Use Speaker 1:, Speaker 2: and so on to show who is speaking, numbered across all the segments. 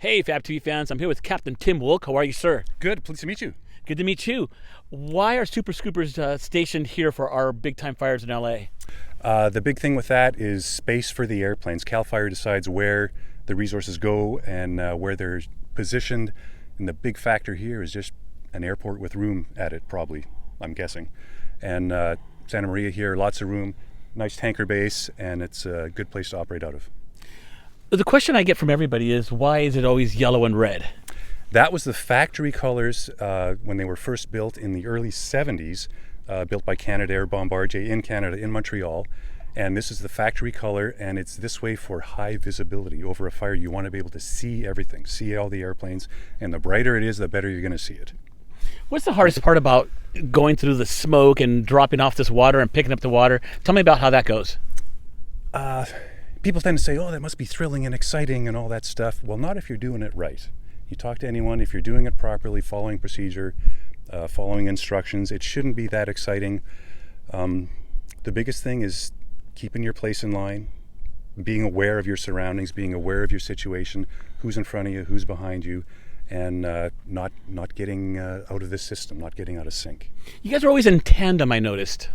Speaker 1: Hey, FabTV fans, I'm here with Captain Tim Woelk. How are you, sir?
Speaker 2: Good, pleased to meet you.
Speaker 1: Good to meet you. Why are Super Scoopers stationed here for our big-time fires in LA?
Speaker 2: The big thing with that is space for the airplanes. CAL FIRE decides where the resources go and where they're positioned. And the big factor here is just an airport with room at it, probably, I'm guessing. And Santa Maria here, lots of room, nice tanker base, and it's a good place to operate out of.
Speaker 1: The question I get from everybody is, why is it always yellow and red?
Speaker 2: That was the factory colors when they were first built in the early 70s, built by Canadair Bombardier in Canada, in Montreal. And this is the factory color, and it's this way for high visibility. Over a fire, you want to be able to see everything, see all the airplanes, and the brighter it is, the better you're going to see it.
Speaker 1: What's the hardest part about going through the smoke and dropping off this water and picking up the water? Tell me about how that goes.
Speaker 2: People tend to say, oh, that must be thrilling and exciting and all that stuff. Well, not if you're doing it right. You talk to anyone, if you're doing it properly, following procedure, following instructions, it shouldn't be that exciting. The biggest thing is keeping your place in line, being aware of your surroundings, being aware of your situation, who's in front of you, who's behind you, and not getting out of this system, not getting out of sync.
Speaker 1: You guys are always in tandem, I noticed.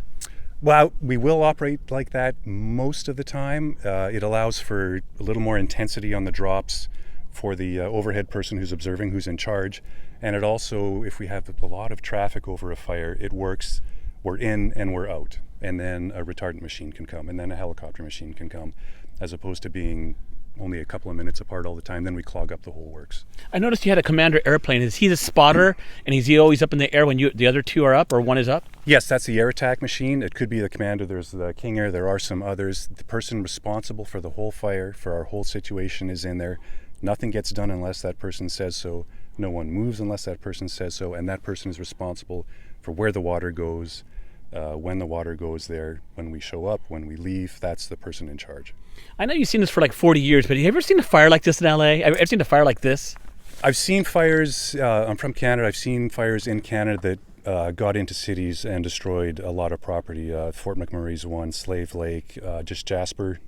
Speaker 2: Well, we will operate like that most of the time. It allows for a little more intensity on the drops for the overhead person who's observing, who's in charge. And it also, if we have a lot of traffic over a fire, it works. We're in and we're out. And then a retardant machine can come, and then a helicopter machine can come, as opposed to being only a couple of minutes apart all the time. Then we clog up the whole works.
Speaker 1: I noticed you had a commander airplane. Is he the spotter, and is he always up in the air when the other two are up, or one is up?
Speaker 2: Yes, that's the air attack machine. It could be the commander. There's the King Air. There are some others. The person responsible for the whole fire, for our whole situation, is in there. Nothing gets done unless that person says so. No one moves unless that person says so. And that person is responsible for where the water goes, when the water goes there, when we show up, when we leave. That's the person in charge.
Speaker 1: I know you've seen this for like 40 years, but have you ever seen a fire like this in LA? Have you ever seen a fire like this?
Speaker 2: I've seen fires. I'm from Canada. I've seen fires in Canada that got into cities and destroyed a lot of property. Fort McMurray's one, Slave Lake, just Jasper,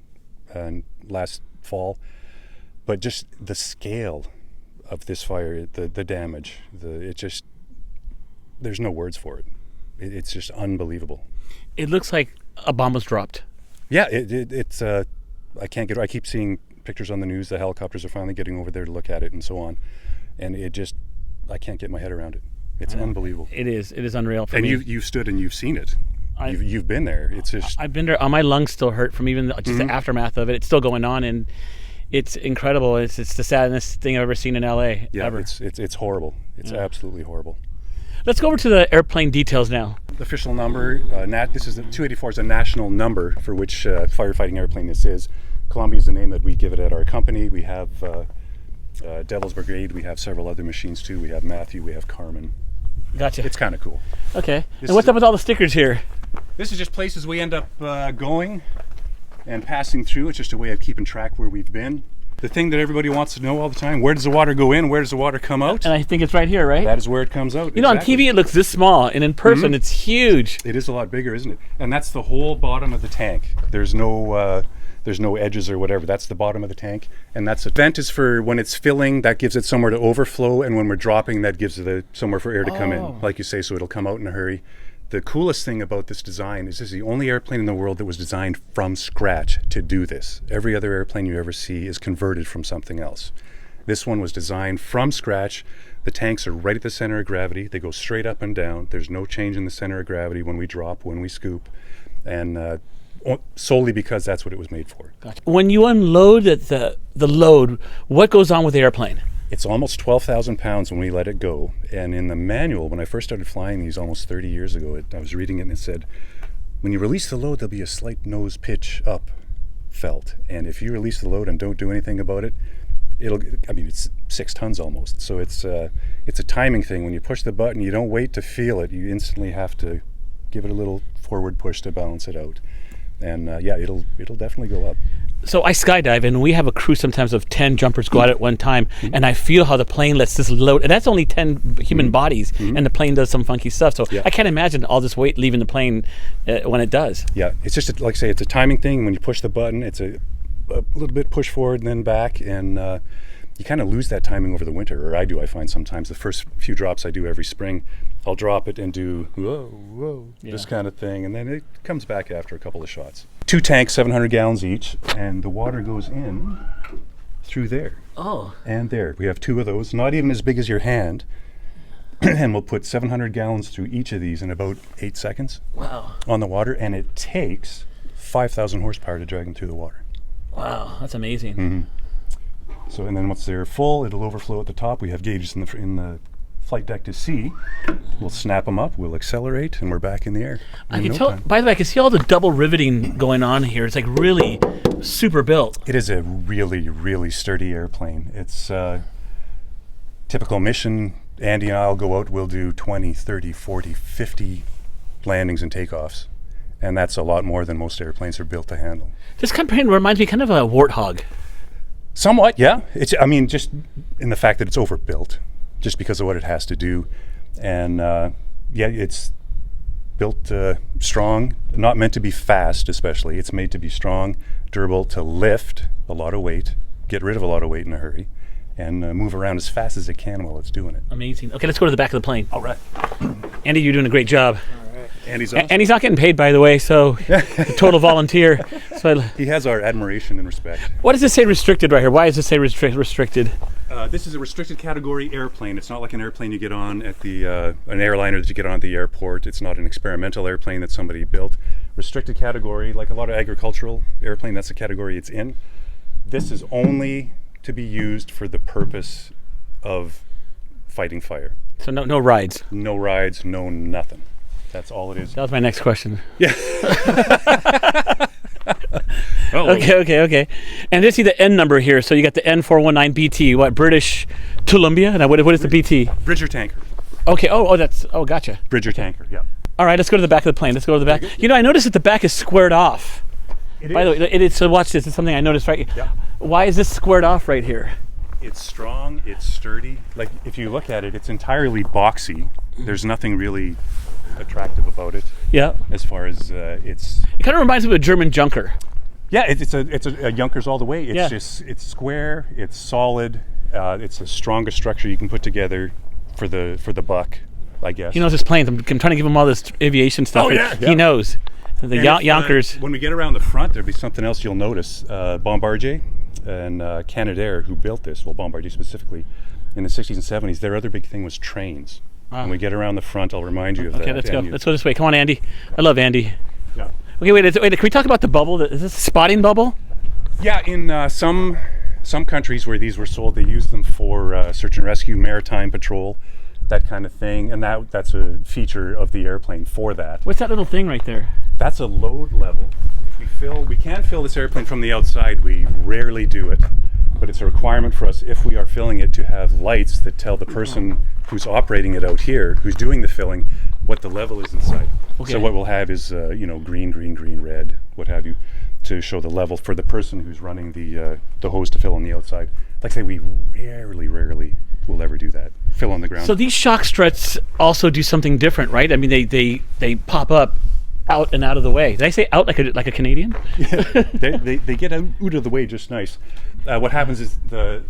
Speaker 2: and last fall. But just the scale of this fire, the damage, there's no words for it. It's just unbelievable.
Speaker 1: It looks like a bomb was dropped.
Speaker 2: Yeah, it's. I keep seeing pictures on the news. The helicopters are finally getting over there to look at it and so on, and I can't get my head around it. It's unbelievable.
Speaker 1: It is unreal for me.
Speaker 2: And you've stood and you've seen it. You've been there. It's just.
Speaker 1: I've been there. My lungs still hurt from even just the aftermath of it. It's still going on, and it's incredible. It's the saddest thing I've ever seen in LA.
Speaker 2: Yeah,
Speaker 1: ever.
Speaker 2: It's horrible. It's absolutely horrible.
Speaker 1: Let's go over to the airplane details now.
Speaker 2: The official number, this is the 284 is a national number for which firefighting airplane this is. Columbia is the name that we give it at our company. We have Devil's Brigade. We have several other machines too. We have Matthew. We have Carmen.
Speaker 1: Gotcha.
Speaker 2: It's kind of cool.
Speaker 1: Okay. And what's up with all the stickers here?
Speaker 2: This is just places we end up going and passing through. It's just a way of keeping track where we've been. The thing that everybody wants to know all the time, where does the water go in? Where does the water come out?
Speaker 1: And I think it's right here, right?
Speaker 2: That is where it comes out.
Speaker 1: You know, on TV it looks this small, and in person it's huge.
Speaker 2: It is a lot bigger, isn't it? And that's the whole bottom of the tank. There's no edges or whatever. That's the bottom of the tank. And that's a vent is for when it's filling, that gives it somewhere to overflow. And when we're dropping, that gives it somewhere for air to come in, like you say, so it'll come out in a hurry. The coolest thing about this design is this is the only airplane in the world that was designed from scratch to do this. Every other airplane you ever see is converted from something else. This one was designed from scratch. The tanks are right at the center of gravity. They go straight up and down. There's no change in the center of gravity when we drop, when we scoop, and solely because that's what it was made for.
Speaker 1: Gotcha. When you unload the load, what goes on with the airplane?
Speaker 2: It's almost 12,000 pounds when we let it go. And in the manual, when I first started flying these almost 30 years ago, I was reading it and it said, when you release the load, there'll be a slight nose pitch up felt. And if you release the load and don't do anything about it, it's 6 tons almost. So it's a timing thing. When you push the button, you don't wait to feel it. You instantly have to give it a little forward push to balance it out. And it'll definitely go up.
Speaker 1: So I skydive, and we have a crew sometimes of 10 jumpers go out at one time, and I feel how the plane lets this load, and that's only 10 human bodies, and the plane does some funky stuff. So I can't imagine all this weight leaving the plane when it does.
Speaker 2: Yeah, it's just like I say, it's a timing thing. When you push the button, it's a little bit push forward and then back, and you kind of lose that timing over the winter, or I do. I find sometimes the first few drops I do every spring, I'll drop it and do whoa, this kind of thing, and then it comes back after a couple of shots. 2 tanks, 700 gallons each, and the water goes in through there.
Speaker 1: Oh.
Speaker 2: And there. We have 2 of those, not even as big as your hand, and we'll put 700 gallons through each of these in about 8 seconds.
Speaker 1: Wow.
Speaker 2: On the water, and it takes 5,000 horsepower to drag them through the water.
Speaker 1: Wow, that's amazing.
Speaker 2: Mm-hmm. So, and then once they're full, it'll overflow at the top. We have gauges in the flight deck to see. We'll snap them up, we'll accelerate, and we're back in the air.
Speaker 1: I can tell. By the way, I can see all the double riveting going on here. It's like really super built.
Speaker 2: It is a really, really sturdy airplane. It's typical mission. Andy and I'll go out, we'll do 20, 30, 40, 50 landings and takeoffs. And that's a lot more than most airplanes are built to handle.
Speaker 1: This kind of reminds me kind of a Warthog.
Speaker 2: Somewhat, yeah. I mean, just in the fact that it's overbuilt, just because of what it has to do. And yeah, it's built strong, not meant to be fast especially. It's made to be strong, durable, to lift a lot of weight, get rid of a lot of weight in a hurry, and move around as fast as it can while it's doing it.
Speaker 1: Amazing. Okay, let's go to the back of the plane.
Speaker 2: All right.
Speaker 1: Andy, you're doing a great job.
Speaker 2: Andy's awesome.
Speaker 1: Andy's not getting paid, by the way, so a total volunteer. So
Speaker 2: he has our admiration and respect.
Speaker 1: What does this say restricted right here? Why does this say restricted?
Speaker 2: This is a restricted category airplane. It's not like an airplane you get on at the, an airliner that you get on at the airport. It's not an experimental airplane that somebody built. Restricted category, like a lot of agricultural airplane, that's the category it's in. This is only to be used for the purpose of fighting fire.
Speaker 1: So no rides?
Speaker 2: No rides, no nothing. That's all it is.
Speaker 1: That was my next question.
Speaker 2: Yeah. Oh.
Speaker 1: Okay. And just see the N number here. So you got the N419BT, what, British Columbia? Now, what is the BT?
Speaker 2: Bridger tanker.
Speaker 1: Okay, gotcha.
Speaker 2: Bridger tanker, yeah.
Speaker 1: All right, let's go to the back of the plane. Let's go to the back. You know, I noticed that the back is squared off. By the way, it is, so watch this. It's something I noticed, right?
Speaker 2: Yeah.
Speaker 1: Why is this squared off right here?
Speaker 2: It's strong, it's sturdy. Like, if you look at it, it's entirely boxy. There's nothing really attractive about it.
Speaker 1: Yeah.
Speaker 2: As far as it's...
Speaker 1: It kind of reminds me of a German Junker.
Speaker 2: Yeah, it's a Junkers all the way. It's
Speaker 1: yeah.
Speaker 2: it's square, it's solid, it's the strongest structure you can put together for the buck, I guess.
Speaker 1: He knows his planes. I'm trying to give him all this aviation stuff.
Speaker 2: Oh, yeah.
Speaker 1: He knows. The Yonkers.
Speaker 2: When we get around the front, there'll be something else you'll notice. Bombardier and Canadair, who built this, well, Bombardier specifically, in the 60s and 70s, their other big thing was trains. Wow. When we get around the front, I'll remind you of that.
Speaker 1: Okay, let's go. Let's go this way. Come on, Andy. I love Andy.
Speaker 2: Yeah.
Speaker 1: Okay, wait. Can we talk about the bubble? Is this a spotting bubble?
Speaker 2: Yeah, in some countries where these were sold, they used them for search and rescue, maritime patrol, that kind of thing, and that's a feature of the airplane for that.
Speaker 1: What's that little thing right there?
Speaker 2: That's a load level. If we can fill this airplane from the outside. We rarely do it, but it's a requirement for us if we are filling it to have lights that tell the person who's operating it out here, who's doing the filling, what the level is inside. Okay. So what we'll have is green, red, what have you, to show the level for the person who's running the hose to fill on the outside. Like I say, we rarely will ever do that. Fill on the ground.
Speaker 1: So these shock struts also do something different, right? I mean, they pop up out and out of the way. Did I say out like a Canadian?
Speaker 2: Yeah, they get out of the way just nice. What happens is the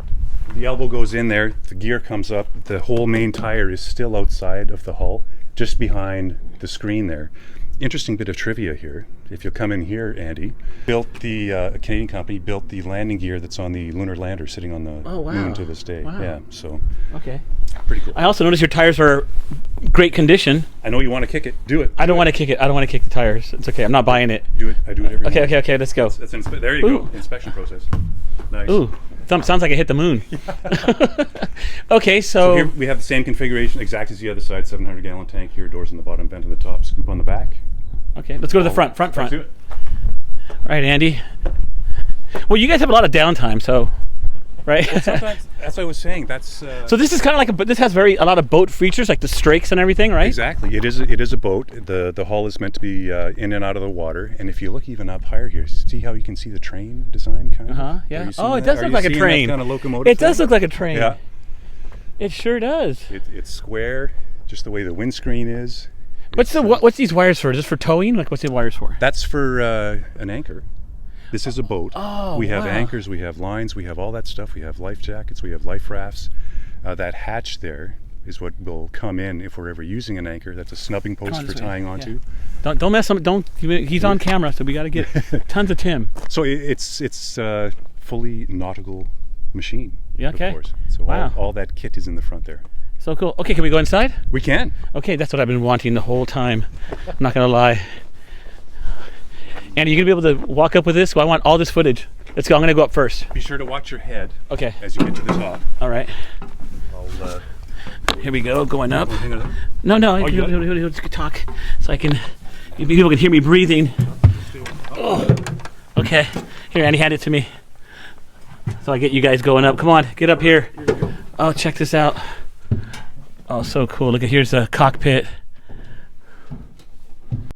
Speaker 2: elbow goes in there, the gear comes up, the whole main tire is still outside of the hull, just behind the screen there. Interesting bit of trivia here. If you'll come in here, Andy, a Canadian company built the landing gear that's on the lunar lander sitting on the moon to this day.
Speaker 1: Wow.
Speaker 2: Yeah, so
Speaker 1: okay,
Speaker 2: pretty cool.
Speaker 1: I also noticed your tires are great condition.
Speaker 2: I know you want to kick it. Do it.
Speaker 1: I don't want to kick it. I don't want to kick the tires. It's okay. I'm not buying it.
Speaker 2: Do it. I do it every morning.
Speaker 1: Okay. Let's go.
Speaker 2: There you go. Inspection process. Nice.
Speaker 1: Ooh. Sounds like I hit the moon. Okay,
Speaker 2: so here we have the same configuration, exact as the other side. 700-gallon tank here, doors on the bottom, vent on the top, scoop on the back.
Speaker 1: Okay, let's go to the front.
Speaker 2: Let's do it.
Speaker 1: All right, Andy. Well, you guys have a lot of downtime, so right?
Speaker 2: Well, sometimes, that's what I was saying. That's
Speaker 1: so this is kind of like this has a lot of boat features, like the strakes and everything, right?
Speaker 2: Exactly. It is a boat. The hull is meant to be in and out of the water. And if you look even up higher here, see how you can see the train design kind of?
Speaker 1: Yeah. Oh, it does look like a train.
Speaker 2: Kind of locomotive
Speaker 1: it does look like a train.
Speaker 2: Yeah.
Speaker 1: It sure does.
Speaker 2: It's square, just the way the windscreen is.
Speaker 1: What's these wires for? Just for towing? Like, what's the wires for?
Speaker 2: That's for an anchor. This is a boat.
Speaker 1: Oh,
Speaker 2: we have
Speaker 1: wow.
Speaker 2: anchors, we have lines, we have all that stuff. We have life jackets, we have life rafts. That hatch there is what will come in if we're ever using an anchor. That's a snubbing post for tying onto.
Speaker 1: Don't mess him. Don't. He's on camera, so we got to get tons of Tim.
Speaker 2: So it's fully nautical machine.
Speaker 1: Yeah, okay.
Speaker 2: Of course. So
Speaker 1: Wow.
Speaker 2: all that kit is in the front there.
Speaker 1: So cool. Okay, can we go inside?
Speaker 2: We can.
Speaker 1: Okay, that's what I've been wanting the whole time. I'm not gonna lie. Andy, you gonna be able to walk up with this? Well, I want all this footage. Let's go. I'm gonna go up first.
Speaker 2: Be sure to watch your head.
Speaker 1: Okay.
Speaker 2: As you get to the top.
Speaker 1: All right.
Speaker 2: I'll,
Speaker 1: Here we go. Going up.
Speaker 2: hang on.
Speaker 1: No.
Speaker 2: Oh, you got it?
Speaker 1: He'll just talk, so I can. People can hear me breathing. Oh. Okay. Here, Andy, hand it to me. So I get you guys going up. Come on, get up here. Oh, check this out. Oh, so cool. Look at here's the cockpit.